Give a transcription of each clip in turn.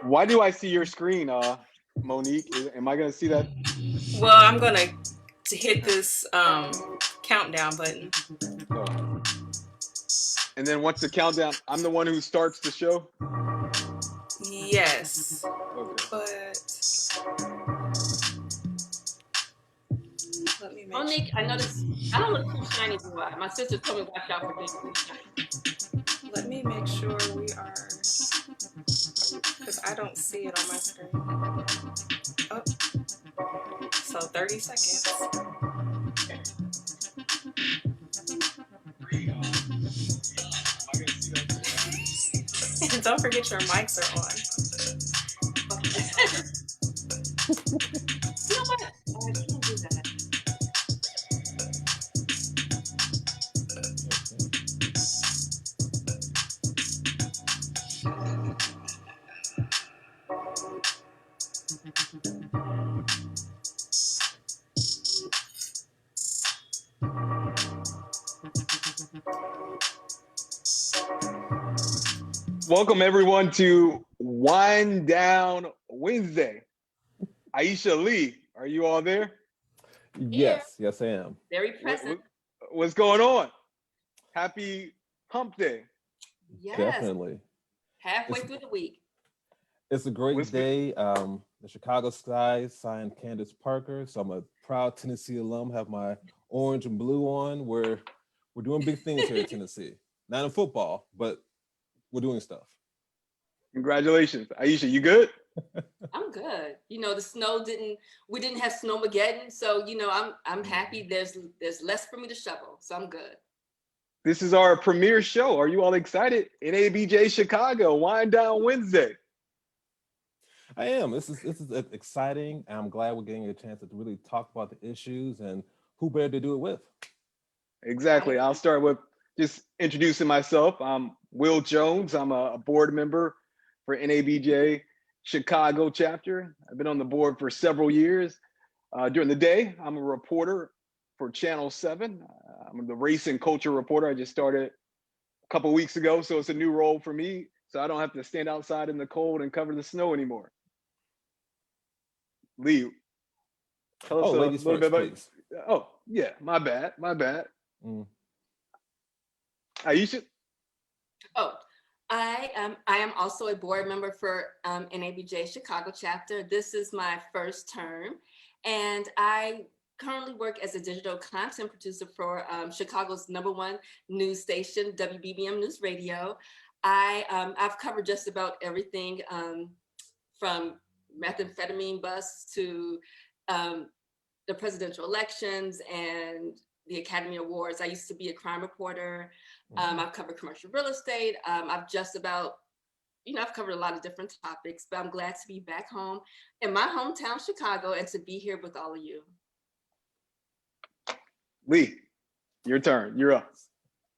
Why do I see your screen, Monique? Am I gonna see that? Well, I'm gonna hit this countdown button. Oh. And then once the countdown, I'm the one who starts the show. Yes, Okay. but let me make Monique, I noticed. I don't look too shiny, do I? My sister told me watch out for being too shiny. Let me make sure we are, because I don't see it on my screen. Oh, so 30 seconds. Don't forget your mics are on. You know what? I can't do that. Welcome everyone to Wind Down Wednesday. Aisha Lee, are you all there? Yes, yes I am. Very present. What's going on? Happy Hump Day. Yes. Definitely. Halfway through the week. It's a great day. The Chicago Sky signed Candace Parker, so I'm a proud Tennessee alum. Have my orange and blue on. We're doing big things here in Tennessee. Not in football, but we're doing stuff. Congratulations. Aisha, you good? I'm good. You know, we didn't have Snowmageddon, so I'm happy there's less for me to shovel, so I'm good. This is our premiere show. Are you all excited? NABJ Chicago, Wind Down Wednesday. I am. This is exciting. I'm glad we're getting a chance to really talk about the issues, and who better to do it with? Exactly. I'll start with just introducing myself. I'm Will Jones. I'm a board member for NABJ Chicago chapter. I've been on the board for several years. During the day, I'm a reporter for Channel 7. I'm the race and culture reporter. I just started a couple of weeks ago, so it's a new role for me. So I don't have to stand outside in the cold and cover the snow anymore. Lee, tell us a little bit about. Please. Oh yeah, my bad. Aisha. Oh, I am also a board member for NABJ Chicago chapter. This is my first term, and I currently work as a digital content producer for Chicago's #1 news station, WBBM News Radio. I've covered just about everything from methamphetamine busts to the presidential elections and the Academy Awards. I used to be a crime reporter. I've covered commercial real estate. I've covered a lot of different topics, but I'm glad to be back home in my hometown, Chicago, and to be here with all of you. Lee, your turn. You're up.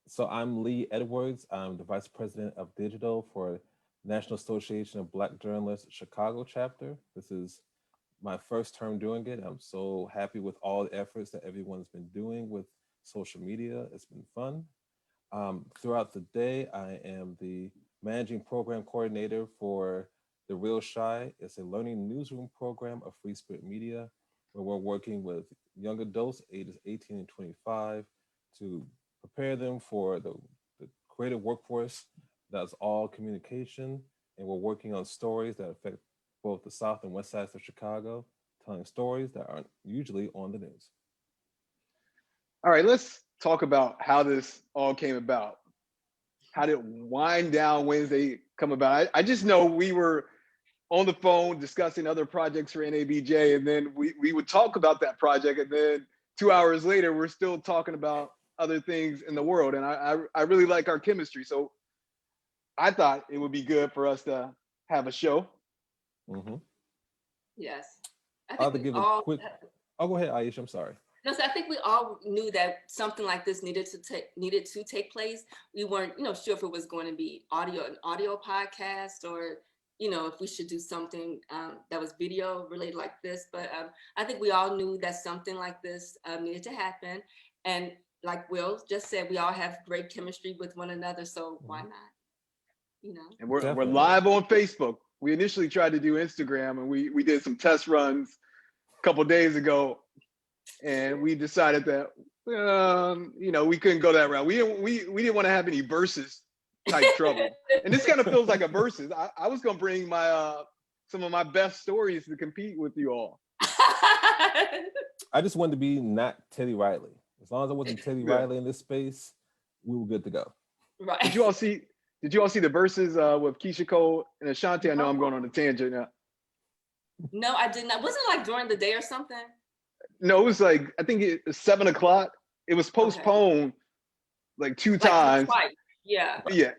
So I'm Lee Edwards. I'm the Vice President of Digital for National Association of Black Journalists Chicago chapter. This is my first term doing it. I'm so happy with all the efforts that everyone's been doing with social media. It's been fun. Throughout the day, I am the managing program coordinator for The Real Shy. It's a learning newsroom program of Free Spirit Media, where we're working with young adults ages 18 and 25 to prepare them for the creative workforce that's all communication. And we're working on stories that affect both the South and West sides of Chicago, telling stories that aren't usually on the news. All right, let's talk about how this all came about. How did Wind Down Wednesday come about? I just know we were on the phone discussing other projects for NABJ, and then we would talk about that project, and then 2 hours later, we're still talking about other things in the world. And I really like our chemistry. So I thought it would be good for us to have a show. Mm-hmm. Yes. I'll have to give a quick. Oh, go ahead, Aisha. I'm sorry. No, so I think we all knew that something like this needed to take place. We weren't, sure if it was going to be an audio podcast, or if we should do something that was video related like this. But I think we all knew that something like this needed to happen, And like Will just said, we all have great chemistry with one another. So why not? You know. And we're Definitely. live on Facebook. We initially tried to do Instagram, and we did some test runs a couple days ago, and we decided that we couldn't go that route. We didn't want to have any versus type trouble. And this kind of feels like a versus. I was gonna bring my some of my best stories to compete with you all. I just wanted to be not Teddy Riley. As long as I wasn't Teddy Riley in this space, we were good to go. Right. Did you all see the verses with Keisha Cole and Ashanti? I know I'm going on a tangent now. No, I did not. Wasn't it like during the day or something? No, it was like, I think it was 7 o'clock. It was postponed like two times. Twice. Yeah. Yeah.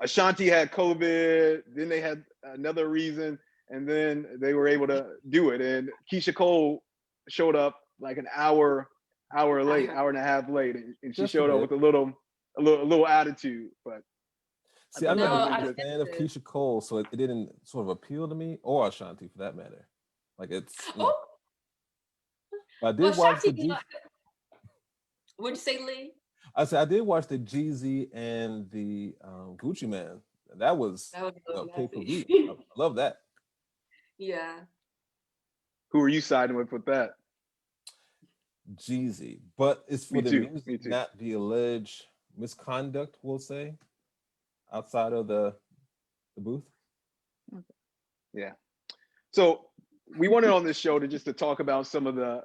Ashanti had COVID, then they had another reason, and then they were able to do it. And Keisha Cole showed up like an hour late, hour and a half late, and she showed up with a little attitude. But see, I'm not a fan of Keisha Cole, so it didn't sort of appeal to me, or Ashanti for that matter. Like it's. I did watch the. What'd you say, Lee? I said I did watch the Jeezy and the Gucci Man. That was pay-per-view. I love that. Yeah. Who are you siding with that? Jeezy, but it's for Me the too. music, not the alleged misconduct. We'll say outside of the booth. Yeah. So we wanted on this show to talk about some of the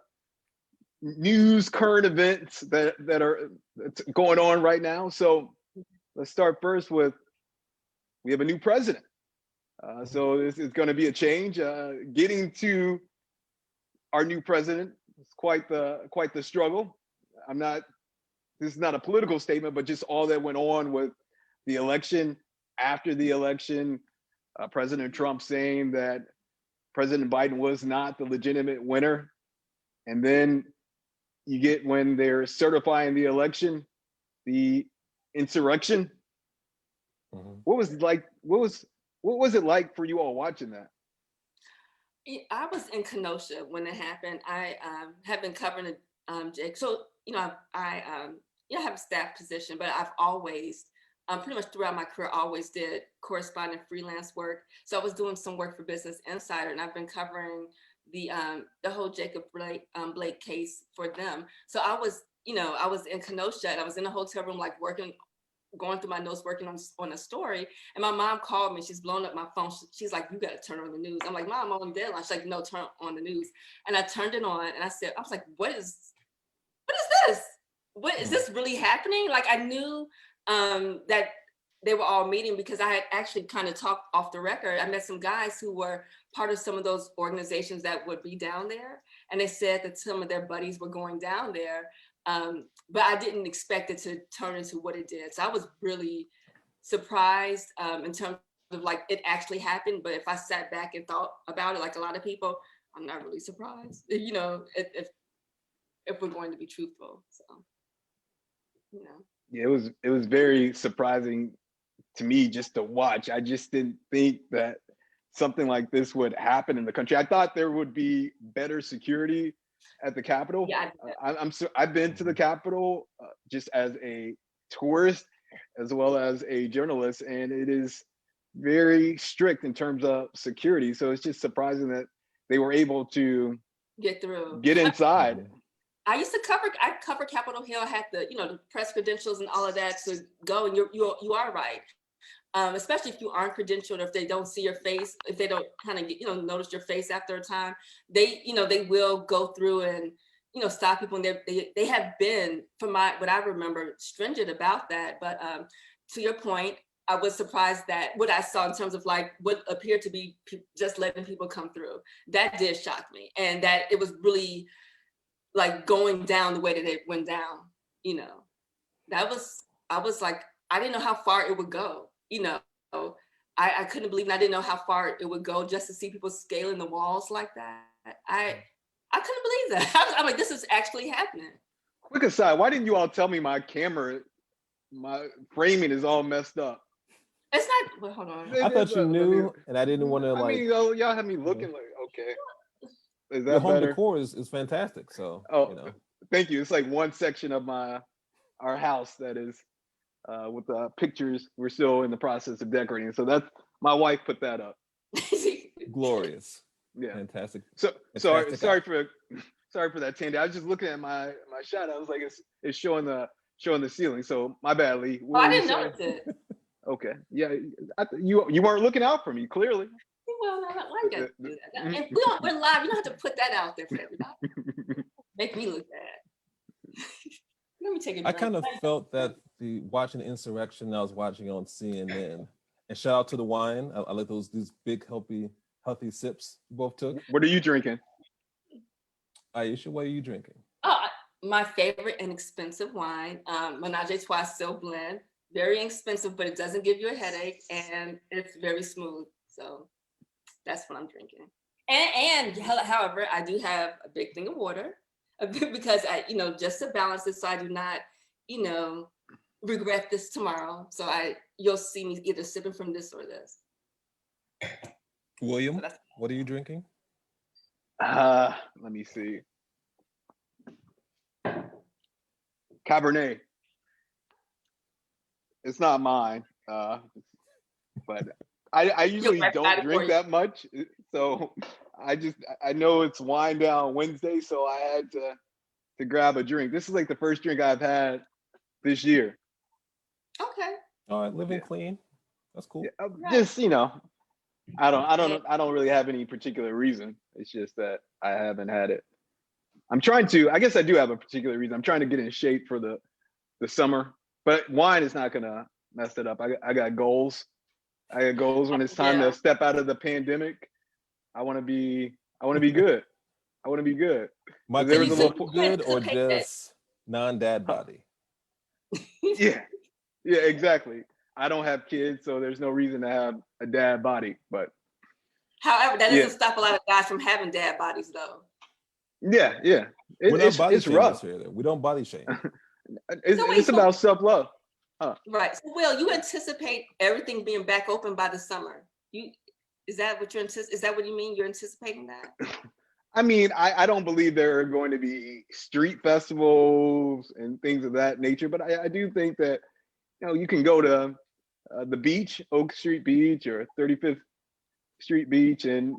news, current events that are going on right now. So let's start first with, we have a new president. So this is going to be a change. Getting to our new president is quite the struggle. This is not a political statement, but just all that went on with the election. After the election, President Trump saying that President Biden was not the legitimate winner. And then you get, when they're certifying the election, the insurrection. What was it like for you all watching that? I was in Kenosha when it happened. I have been covering Jake. So, I have a staff position, but I've always, pretty much throughout my career, always did correspondent freelance work. So I was doing some work for Business Insider, and I've been covering the whole Jacob Blake case for them. So I was in Kenosha, and I was in a hotel room, like going through my notes, working on a story. And my mom called me. She's blown up my phone. She's like, "You got to turn on the news." I'm like, "Mom, I'm on deadline." She's like, "No, turn on the news." And I turned it on, and I was like, what is this? What is this really happening? Like, I knew that they were all meeting because I had actually kind of talked off the record. I met some guys who were part of some of those organizations that would be down there. And they said that some of their buddies were going down there. But I didn't expect it to turn into what it did. So I was really surprised in terms of like it actually happened. But if I sat back and thought about it, like a lot of people, I'm not really surprised, if we're going to be truthful. So, Yeah, it was very surprising to me just to watch. I just didn't think that something like this would happen in the country. I thought there would be better security at the Capitol. Yeah, I've been to the Capitol just as a tourist as well as a journalist, and it is very strict in terms of security. So it's just surprising that they were able to get inside. I cover Capitol Hill, had the press credentials and all of that to go, and you are right. Especially if you aren't credentialed, or if they don't see your face, if they don't kind of notice your face after a time, they will go through and stop people. And they have been, from what I remember, stringent about that. But to your point, I was surprised that what I saw in terms of like what appeared to be just letting people come through, that did shock me, and that it was really like going down the way that it went down. I was like, I didn't know how far it would go. I couldn't believe it. I didn't know how far it would go just to see people scaling the walls like that. I couldn't believe that. I'm like, this is actually happening. Quick aside, why didn't you all tell me my framing is all messed up? It's not, well, hold on. I thought you knew, and I didn't want to like. Y'all have me looking like, okay. Is that your home better? decor is fantastic. So, thank you. It's like one section of our house that is with the pictures. We're still in the process of decorating. So that's my wife put that up. Glorious. Yeah. Fantastic. So sorry Fantastic for that, Tandy. I was just looking at my shot. I was like, it's showing the ceiling. So my bad, Lee. Oh, What I were you didn't saying? notice it. Okay. Yeah. You weren't looking out for me, clearly. Well, I don't like that. And we're live. You don't have to put that out there for everybody. Make me look bad. Let me take a drink. I kind of felt that watching the insurrection I was watching on CNN. And shout out to the wine. I like these big healthy sips you both took. What are you drinking? Aisha, what are you drinking? Oh, my favorite and expensive wine, Menage a Trois Still Blend. Very expensive, but it doesn't give you a headache, and it's very smooth. So that's what I'm drinking. And however, I do have a big thing of water because just to balance this, so I do not, regret this tomorrow. So you'll see me either sipping from this or this. William, what are you drinking? Let me see. Cabernet. It's not mine, but I usually don't drink that much. So I know it's wind down Wednesday, so I had to grab a drink. This is like the first drink I've had this year. Okay. All right, living clean. That's cool. Yeah, just I don't really have any particular reason. It's just that I haven't had it. I guess I do have a particular reason. I'm trying to get in shape for the summer, but wine is not gonna mess it up. I got goals. I got goals when it's time to step out of the pandemic. I want to be good. I want to be good. Michael, there was a little good or just non-dad body? Yeah, exactly. I don't have kids, so there's no reason to have a dad body. But however, that doesn't stop a lot of guys from having dad bodies, though. Yeah. It's rough. We don't body shame. It's about self-love. Right. So, Will, you anticipate everything being back open by the summer? Is that what you mean? You're anticipating that? I mean, I don't believe there are going to be street festivals and things of that nature, but I do think that you can go to the beach, Oak Street Beach or 35th Street Beach, and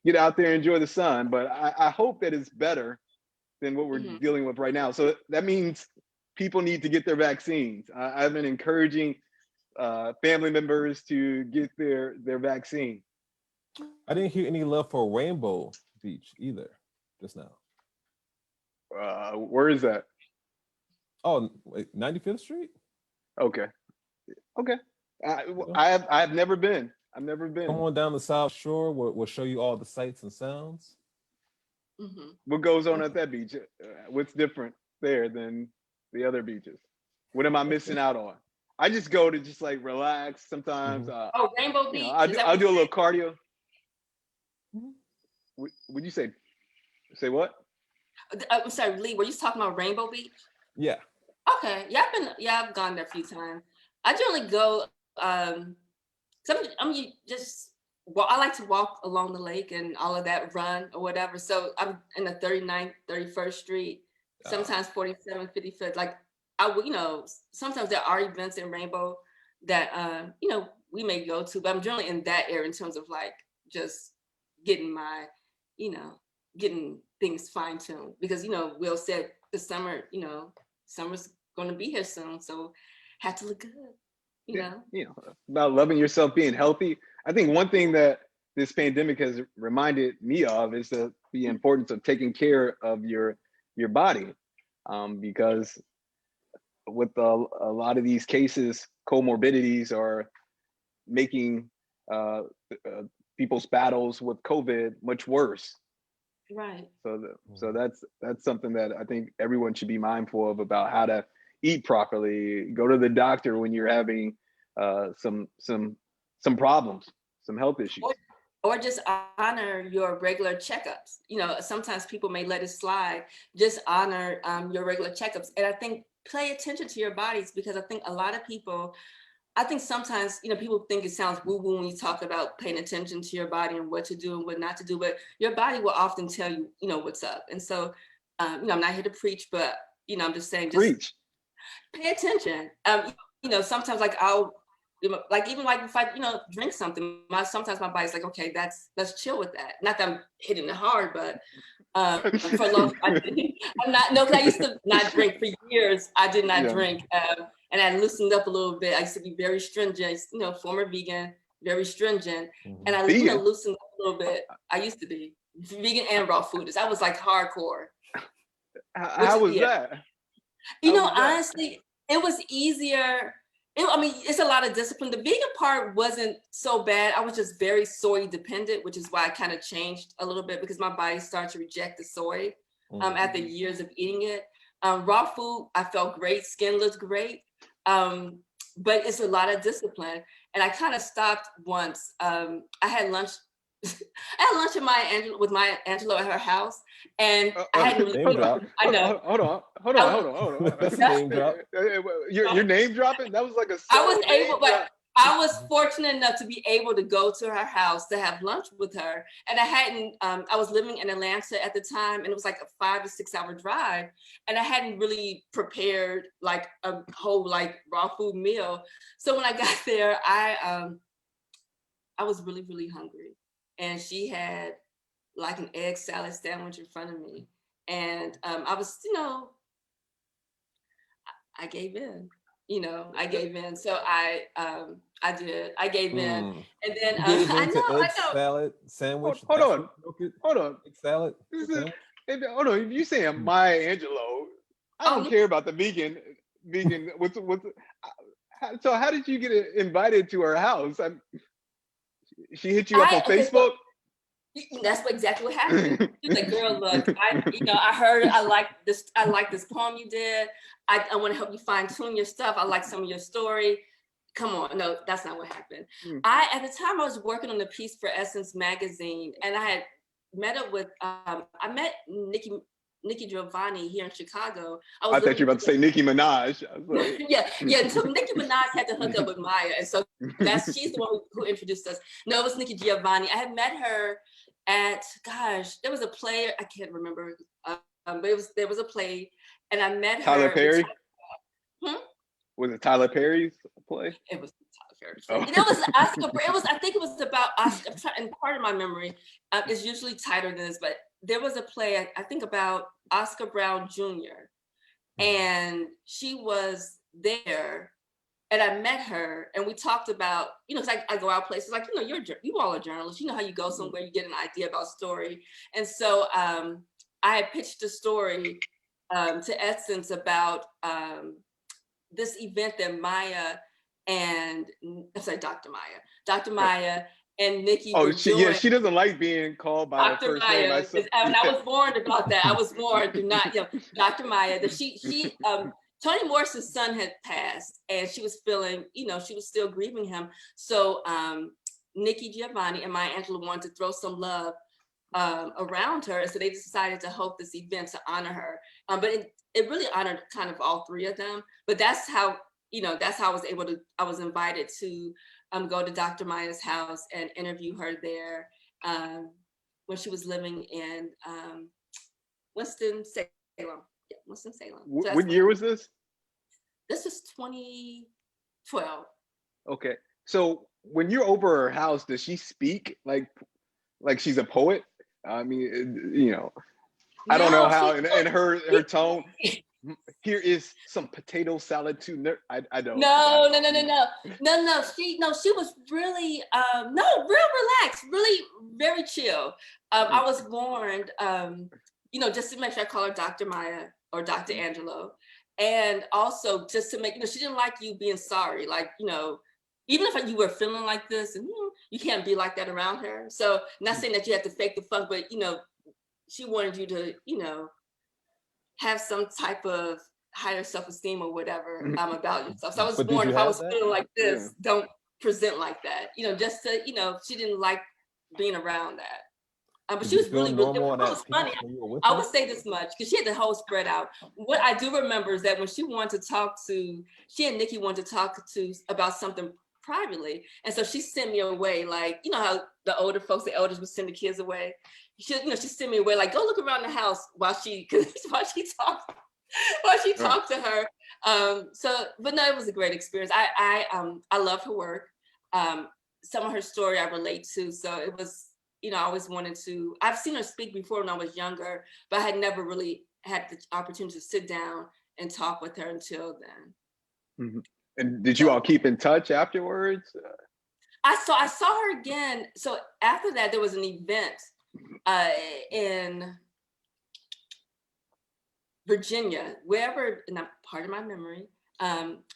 get out there and enjoy the sun. But I hope that it's better than what we're dealing with right now. So that means people need to get their vaccines. I've been encouraging family members to get their vaccine. I didn't hear any love for Rainbow Beach either just now. Where is that? Oh, wait, 95th Street? Okay. I've never been. I've never been. Come on down the South Shore. We'll show you all the sights and sounds. Mm-hmm. What goes on at that beach? What's different there than the other beaches? What am I missing out on? I just go to just like relax sometimes. Rainbow Beach. I'll do a little cardio. Would you say what? I'm sorry, Lee. Were you talking about Rainbow Beach? Yeah. Okay. I've gone there a few times. I generally go. I like to walk along the lake and all of that, run or whatever. So I'm in the 39th, 31st Street, sometimes 47th, 55th. Like sometimes there are events in Rainbow that we may go to, but I'm generally in that area in terms of like just getting my, getting things fine-tuned, because Will said the summer, summer's going to be here soon, so have to look good. About loving yourself, being healthy. I think one thing that this pandemic has reminded me of is the importance of taking care of your body, because with a lot of these cases, comorbidities are making people's battles with COVID much worse. Right. So that's something that I think everyone should be mindful of, about how to eat properly, go to the doctor when you're having some problems, some health issues. Or just honor your regular checkups. Sometimes people may let it slide. Just honor your regular checkups. And I think pay attention to your bodies, because I think a lot of people, sometimes, people think it sounds woo-woo when you talk about paying attention to your body and what to do and what not to do, but your body will often tell you, what's up. And so I'm not here to preach, but I'm just saying, just Preach. pay attention. Sometimes like even like if I, drink something, sometimes my body's like, okay, let's chill with that. Not that I'm hitting it hard, but for a long time, because I used to not drink for years. I did not drink. And I loosened up a little bit. I used to be very stringent, former vegan, very stringent. And I loosened up a little bit. I used to be vegan and raw foodist. I was like hardcore. How was that? Honestly, it was easier. It's a lot of discipline. The vegan part wasn't so bad. I was just very soy dependent, which is why I kind of changed a little bit, because my body started to reject the soy after years of eating it. Raw food, I felt great. Skin looked great. But it's a lot of discipline. And I kind of stopped once. I had lunch. I had lunch with Maya Angelou at her house, and I hadn't really. I know. Hold on. That's name drop. You're name dropping? That was like a. I was fortunate enough to be able to go to her house to have lunch with her, and I hadn't. I was living in Atlanta at the time, and it was like a 5 to 6 hour drive, and I hadn't really prepared like a whole like raw food meal. So when I got there, I was really, really hungry. And she had like an egg salad sandwich in front of me. And I was, I gave in, I gave in. So I did, I gave in. And then I know. Salad sandwich. Hold on. Egg salad. Hold on, you saying Maya Angelou, I don't care about the vegan, so how did you get invited to her house? She hit you up on Facebook? That's exactly what happened. She's like, girl, look, I heard, I like this poem you did. I want to help you fine tune your stuff. I like some of your story. Come on. No, that's not what happened. At the time I was working on the piece for Essence magazine, and I had met up with, I met Nikki Giovanni here in Chicago. I thought you were about to say Nicki Minaj. Like, yeah. So Nikki Minaj had to hook up with Maya, and so she's the one who introduced us. No, it was Nikki Giovanni. I had met her at there was a play. I can't remember, but there was a play, and I met Tyler her. Perry. Was it Tyler Perry's play? It was Tyler Perry's play. And it was Oscar. I think it was about Oscar. And part of my memory is usually tighter than this, but there was a play, I think, about Oscar Brown Jr. And she was there, and I met her, and we talked about, because I go out places like, you all are journalists. You know how you go somewhere, you get an idea about a story. And so I had pitched a story to Essence about this event that Dr. Maya and Nikki. She doesn't like being called by Dr. her first name. I was warned about that. I was warned, do not, Dr. Maya. That she Toni Morrison's son had passed, and she was feeling, she was still grieving him. So Nikki Giovanni and Maya Angelou wanted to throw some love around her, and so they decided to host this event to honor her. But it really honored kind of all three of them. But that's how I was invited to go to Dr. Maya's house and interview her there when she was living in Winston-Salem. Yeah, Winston-Salem. So what year was this? This was 2012. Okay. So when you're over her house, does she speak like she's a poet? I mean, I don't know how, and her tone. Here is some potato salad too. I don't. No. She was really real relaxed, really very chill. I was warned, just to make sure I call her Dr. Maya or Dr. Angelou, and also just to make she didn't like you being sorry, even if you were feeling like this, and you can't be like that around her. So not saying that you have to fake the funk, but she wanted you to have some type of higher self-esteem or whatever about yourself. So I was warned, if I was feeling like this, don't present like that. Just to, she didn't like being around that. But she was really good. It was funny. I would say this much, because she had the whole spread out. What I do remember is that when she and Nikki wanted to talk to about something privately. And so she sent me away, how the older folks, the elders would send the kids away. she sent me away, like, go look around the house while she talked to her. But no, it was a great experience. I love her work. Some of her story I relate to. So it was, I always wanted to, I've seen her speak before when I was younger, but I had never really had the opportunity to sit down and talk with her until then. Mm-hmm. And did you all keep in touch afterwards? I saw her again. So after that, there was an event in Virginia, wherever, and part of my memory,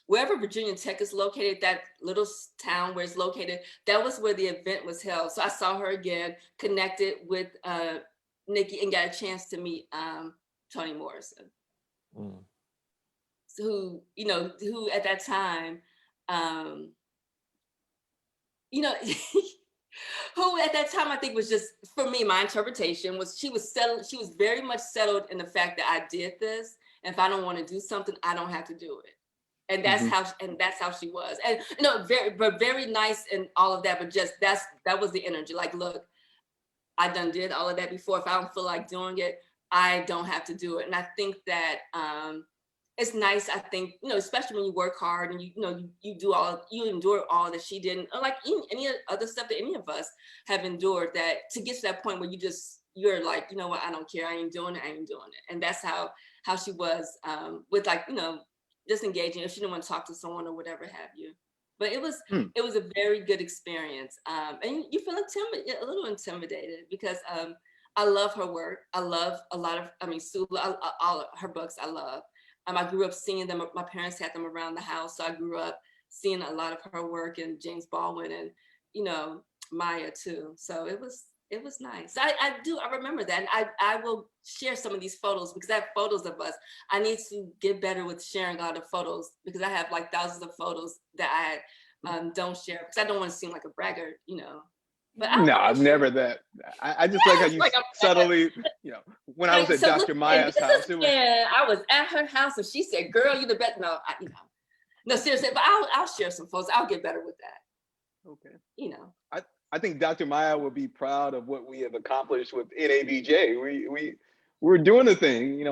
wherever Virginia Tech is located, that little town where it's located, that was where the event was held. So I saw her again, connected with Nikki, and got a chance to meet Toni Morrison. So who at that time, who at that time I think was just, for me, my interpretation was she was very much settled in the fact that I did this. And if I don't want to do something, I don't have to do it. And that's how she was. And very nice and all of that, but just that was the energy. Like, look, I done did all of that before. If I don't feel like doing it, I don't have to do it. And I think that it's nice, I think, especially when you work hard and you endure all that she did, or like any other stuff that any of us have endured, that to get to that point where you're like, you know what, I don't care, I ain't doing it. And that's how she was with, like, just engaging if she didn't want to talk to someone or whatever have you. But it was a very good experience. And you feel a little intimidated because I love her work. I love a lot of, Sula, all of her books I love. I grew up seeing them. My parents had them around the house. So I grew up seeing a lot of her work, and James Baldwin, and, Maya too. So it was nice. I remember that. And I will share some of these photos because I have photos of us. I need to get better with sharing all the photos because I have like thousands of photos that I don't share because I don't want to seem like a braggart, But I'm never that. I just like how you subtly, when I was at Dr. Maya's house. I was at her house and she said, girl, you the best. No, no, seriously, but I'll share some photos. I'll get better with that. Okay. I think Dr. Maya will be proud of what we have accomplished with NABJ. We're doing the thing,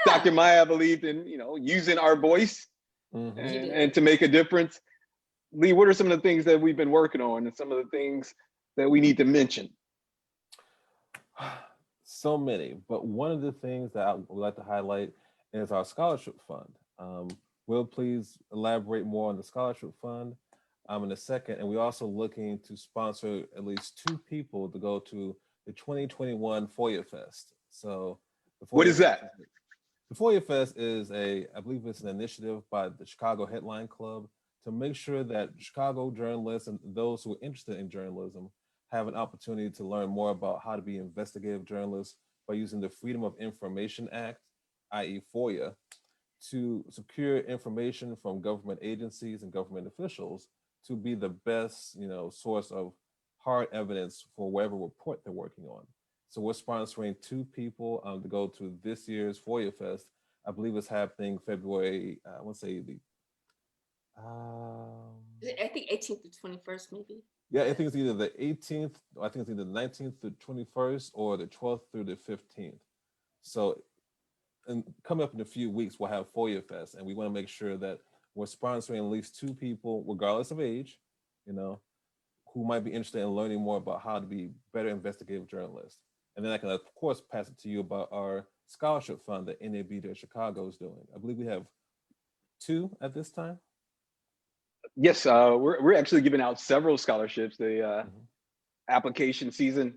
Dr. Maya believed in, using our voice and to make a difference. Lee, what are some of the things that we've been working on and some of the things that we need to mention? So many, but one of the things that I would like to highlight is our scholarship fund. Will please elaborate more on the scholarship fund in a second. And we're also looking to sponsor at least 2 people to go to the 2021 FOIA Fest. So what is that? The FOIA Fest is I believe it's an initiative by the Chicago Headline Club to make sure that Chicago journalists and those who are interested in journalism have an opportunity to learn more about how to be investigative journalists by using the Freedom of Information Act, i.e. FOIA, to secure information from government agencies and government officials to be the best, source of hard evidence for whatever report they're working on. So we're sponsoring 2 people to go to this year's FOIA Fest. I believe it's happening February, I want to say I think 18th to 21st, maybe. Yeah, I think it's either the 18th, or I think it's either the 19th to 21st, or the 12th through the 15th. So, and coming up in a few weeks, we'll have FOIA Fest, and we want to make sure that we're sponsoring at least 2 people, regardless of age, who might be interested in learning more about how to be better investigative journalists. And then I can, of course, pass it to you about our scholarship fund that NABJ Chicago is doing. I believe we have 2 at this time. Yes, we're actually giving out several scholarships. The application season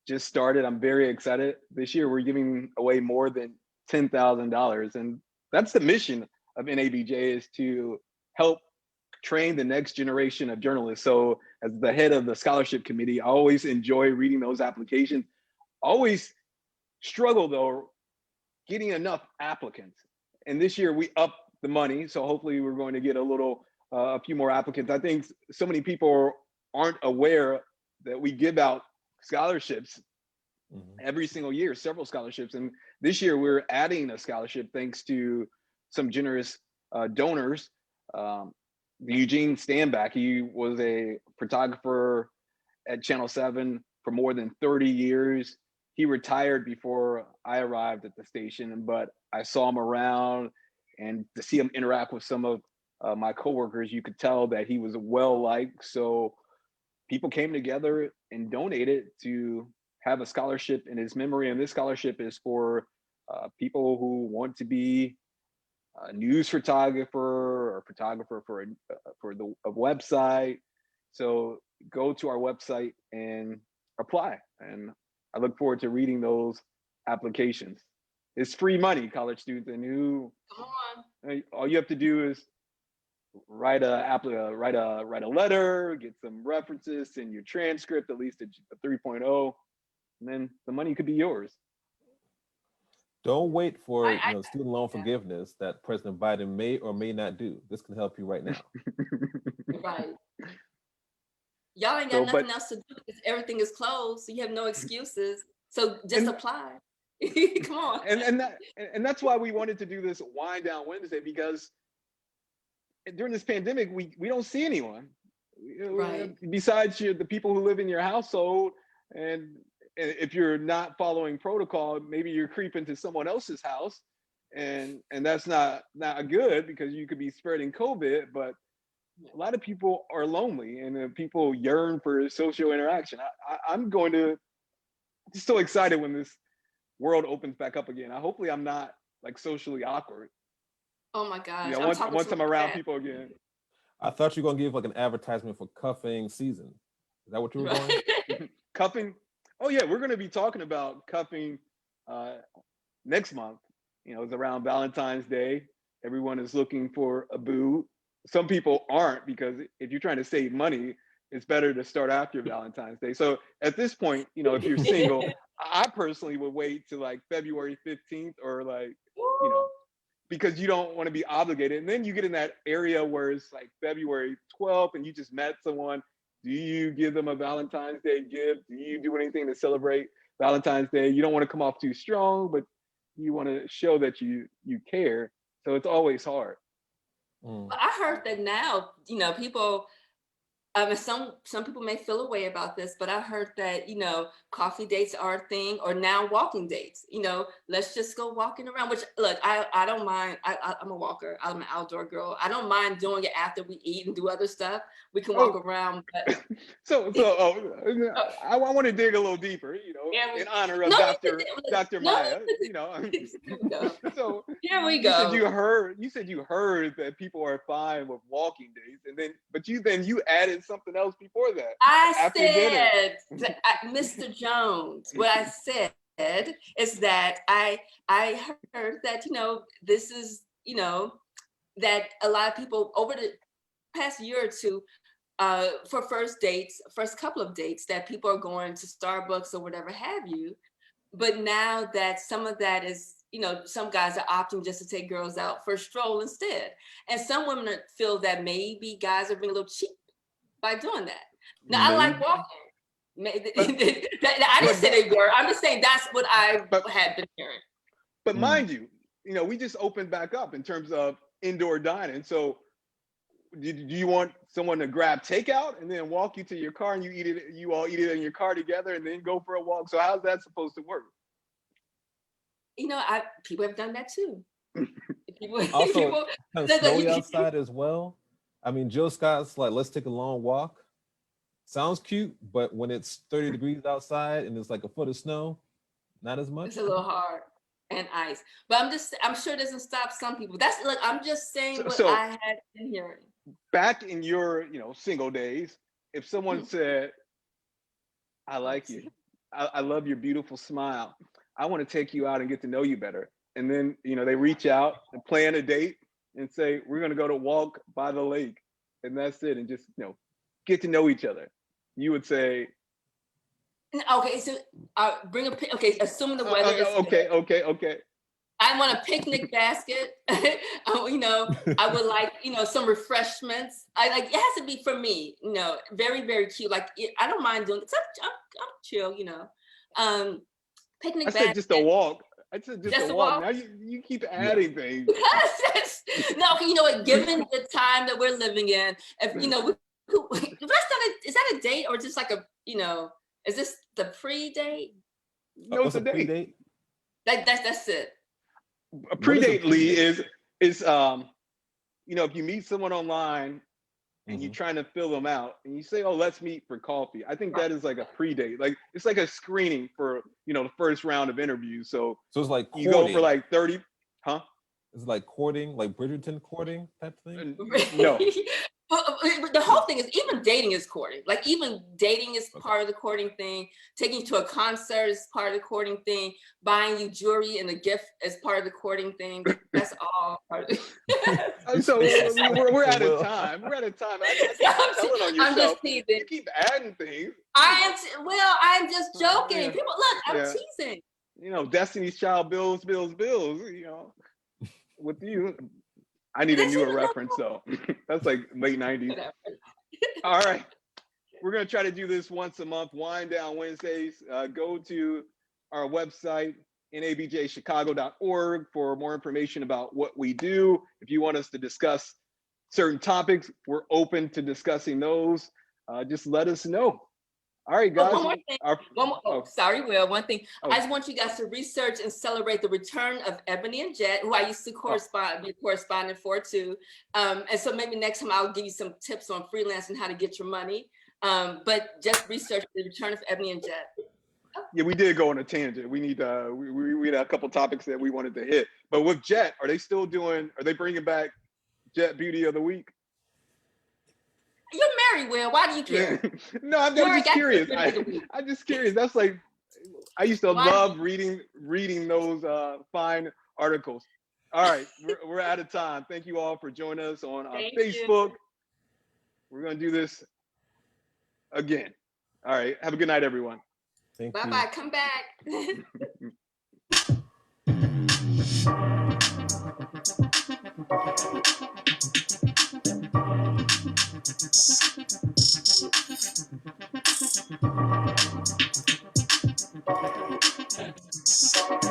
just started. I'm very excited. This year, we're giving away more than $10,000. And that's the mission of NABJ, is to help train the next generation of journalists. So as the head of the scholarship committee, I always enjoy reading those applications. Always struggle, though, getting enough applicants. And this year, we upped the money. So hopefully we're going to get a few more applicants. I think so many people aren't aware that we give out scholarships every single year, several scholarships. And this year we're adding a scholarship thanks to some generous donors. Eugene Standback, he was a photographer at Channel 7 for more than 30 years. he retired before I arrived at the station, but I saw him around, and to see him interact with some of my coworkers, you could tell that he was well liked. So people came together and donated to have a scholarship in his memory. And this scholarship is for people who want to be a news photographer or photographer for a website. So go to our website and apply. And I look forward to reading those applications. It's free money, college students, and Come on. all you have to do is write a letter, get some references, send your transcript, at least a 3.0, and then the money could be yours. Don't wait for student loan forgiveness that President Biden may or may not do. This can help you right now. Right. Y'all ain't got nothing else to do because everything is closed, so you have no excuses. So just apply. Come on. And that's why we wanted to do this Wind Down Wednesday, because during this pandemic, we don't see anyone, right, besides the people who live in your household. And if you're not following protocol, maybe you're creeping to someone else's house, and that's not good, because you could be spreading COVID. But a lot of people are lonely, and people yearn for social interaction. I'm just so excited when this world opens back up again. Hopefully I'm not like socially awkward. Oh my gosh. Once I'm around people again. I thought you were gonna give like an advertisement for cuffing season. Is that what you were going? Cuffing? Oh yeah, we're gonna be talking about cuffing next month. It's around Valentine's Day. Everyone is looking for a boo. Some people aren't, because if you're trying to save money, it's better to start after Valentine's Day. So at this point, if you're single, I personally would wait till like February 15th or like, because you don't want to be obligated. And then you get in that area where it's like February 12th and you just met someone. Do you give them a Valentine's Day gift? Do you do anything to celebrate Valentine's Day? You don't want to come off too strong, but you want to show that you care. So it's always hard. I heard that now, people, some people may feel a way about this, but I heard that, coffee dates are a thing, or now walking dates, let's just go walking around, which look, I don't mind. I'm a walker. I'm an outdoor girl. I don't mind doing it after we eat and do other stuff. We can walk around. But I want to dig a little deeper, in honor of Dr. Maya, So here we go. You said you heard that people are fine with walking days, but you added something else before that. I said, Mr. Jones, what I said is that I heard that, this is, that a lot of people over the past year or two, for first couple of dates, that people are going to Starbucks or whatever have you. But now that some of that is, some guys are opting just to take girls out for a stroll instead. And some women feel that maybe guys are being a little cheap by doing that. Now, I like walking. I didn't say they were. I'm just saying that's what I had been hearing. But mind you, we just opened back up in terms of indoor dining. So do you want someone to grab takeout and then walk you to your car and you all eat it in your car together and then go for a walk? So how's that supposed to work? People have done that too. Also, kind of snowy outside as well. I mean, Jill Scott's like, let's take a long walk. Sounds cute, but when it's 30 degrees outside and it's like a foot of snow, not as much. It's a little hard, and ice. But I'm sure it doesn't stop some people. I'm just saying what I had been hearing. Back in your, single days, if someone said, I like you, I love your beautiful smile, I want to take you out and get to know you better. And then, they reach out and plan a date and say, we're going to go to walk by the lake. And that's it. And just, get to know each other. You would say. Okay, so assuming the weather is okay. I want a picnic basket. I would like, some refreshments. It has to be for me, very, very cute. Like, I don't mind doing it. I'm chill, picnic basket. I said just a walk. I said just a walk. Now you keep adding things. Given the time that we're living in, if is that a date or just like is this the pre-date? No, What's it's a a date. pre-date? That's it. A pre-date, Lee, pre-date? is you know, if you meet someone online and you're trying to fill them out and you say, oh, let's meet for coffee. I think that is like a pre-date. Like it's like a screening for, you know, the first round of interviews. So So it's like you courting. go for like 30, huh? It's like courting, like Bridgerton courting type thing. No. But the whole thing is even dating is courting. Like even dating is part of the courting thing. Taking you to a concert is part of the courting thing. Buying you jewelry and a gift is part of the courting thing. That's all part of it. So we're out of time. We're out of time. I keep telling on yourself. I'm just teasing. You keep adding things. I'm just joking. Yeah. People, look, I'm Yeah. teasing. You know, Destiny's Child, bills. You know, with you, I need a newer reference though. That's like late 90s. Whatever. All right. We're going to try to do this once a month, Wind Down Wednesdays. Go to our website, nabjchicago.org, for more information about what we do. If you want us to discuss certain topics, we're open to discussing those. Just let us know. All right, guys. One more thing. Sorry, Will. One thing. Oh. I just want you guys to research and celebrate the return of Ebony and Jet, who I used to be correspondent for too. And so maybe next time I'll give you some tips on freelance and how to get your money. But just research the return of Ebony and Jet. Yeah, we did go on a tangent. We need we had a couple topics that we wanted to hit. But with Jet, are they bringing back Jet Beauty of the Week? You're married, Will. Why do you care? No, I'm just curious. I'm just curious. That's like, I used to love reading those fine articles. All right, we're out of time. Thank you all for joining us on Facebook. We're going to do this again. All right, have a good night, everyone. Thank you. Bye-bye. Come back. Thank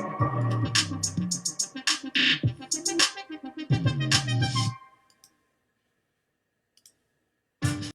you.